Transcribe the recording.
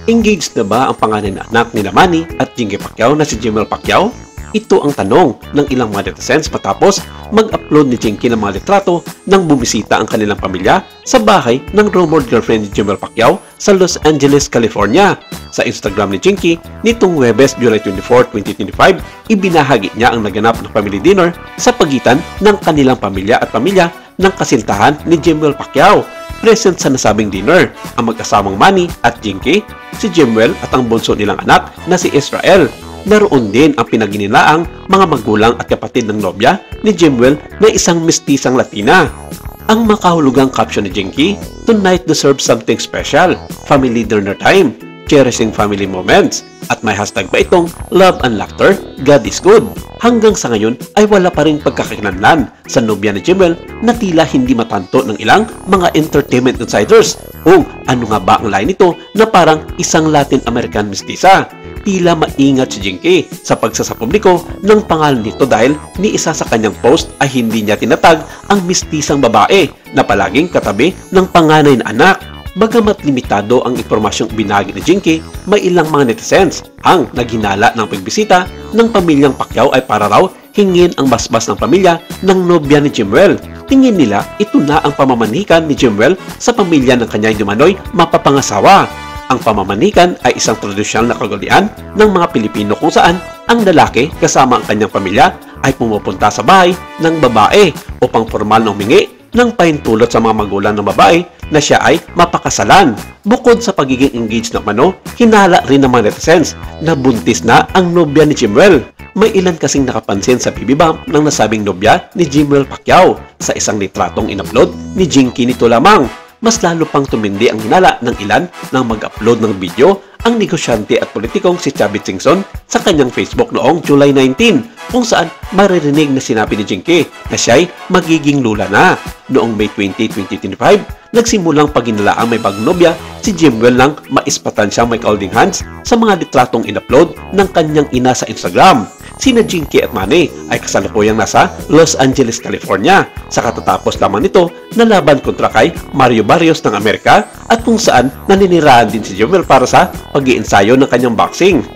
Engaged na ba ang panganay na anak ni Manny at Jinky Pacquiao na si Jimel Pacquiao? Ito ang tanong ng ilang mga netizens matapos mag-upload ni Jinky ng mga litrato nang bumisita ang kanilang pamilya sa bahay ng rumored girlfriend ni Jimel Pacquiao sa Los Angeles, California. Sa Instagram ni Jinky, nitong Huwebes, July 24, 2025, ibinahagi niya ang naganap na family dinner sa pagitan ng kanilang pamilya at pamilya ng kasintahan ni Jimel Pacquiao. Present sa nasabing dinner ang mag-asamang Manny at Jinky, si Jimwell at ang bunso nilang anak na si Israel. Naroon din ang pinaginilaang mga magulang at kapatid ng nobya ni Jimwell na isang mestisang Latina. Ang makahulugang caption ni Jinky, "Tonight deserves something special, family dinner time, cherishing family moments." At may hashtag pa itong "Love and Laughter, God is Good." Hanggang sa ngayon ay wala pa rin pagkakakilanlan sa nobya ni Jimwell na tila hindi matanto ng ilang mga entertainment insiders kung ano nga ba ang line nito na parang isang Latin American mestiza. Tila maingat si Jinky sa pagsasapubliko ng pangalan nito dahil ni isa sa kanyang post ay hindi niya tinatag ang mistisang babae na palaging katabi ng panganay na anak. Bagamat limitado ang impormasyong binagi ni Jinky, may ilang mga netizens ang naghinala ng pagbisita ng pamilyang Pacquiao ay para raw hingin ang basbas ng pamilya ng nobya ni Jimwell. Tingin nila ito na ang pamamanikan ni Jimwell sa pamilya ng kanyang dumanoy mapapangasawa. Ang pamamanikan ay isang tradisyonal na kagalian ng mga Pilipino kung saan ang lalaki kasama ang kanyang pamilya ay pumupunta sa bahay ng babae upang formal na humingi ng pahintulot sa mga magulang ng babae na siya ay mapakasalan. Bukod sa pagiging engaged ng mano, hinala rin ng mga netizens na buntis na ang nobya ni Jimwell. May ilan kasing nakapansin sa BB Bump ng nasabing nobya ni Jimwell Pacquiao sa isang litratong in-upload ni Jinky nito lamang. Mas lalo pang tumindi ang hinala ng ilan nang mag-upload ng video ang negosyante at politikong si Chavit Singson sa kanyang Facebook noong July 19 kung saan maririnig na sinabi ni Jinky na siya ay magiging lula na. Noong May 20, 2025, nagsimulang paginalaang may bagong nobya si Jimwell nang maispatan siyang may holding hands sa mga litratong in-upload ng kanyang ina sa Instagram. Sina Jinky at Manny ay kasalukuyang nasa Los Angeles, California sa katatapos lamang nito na laban kontra kay Mario Barrios ng Amerika at kung saan naninirahan din si Jimwell para sa pag-iensayo ng kanyang boxing.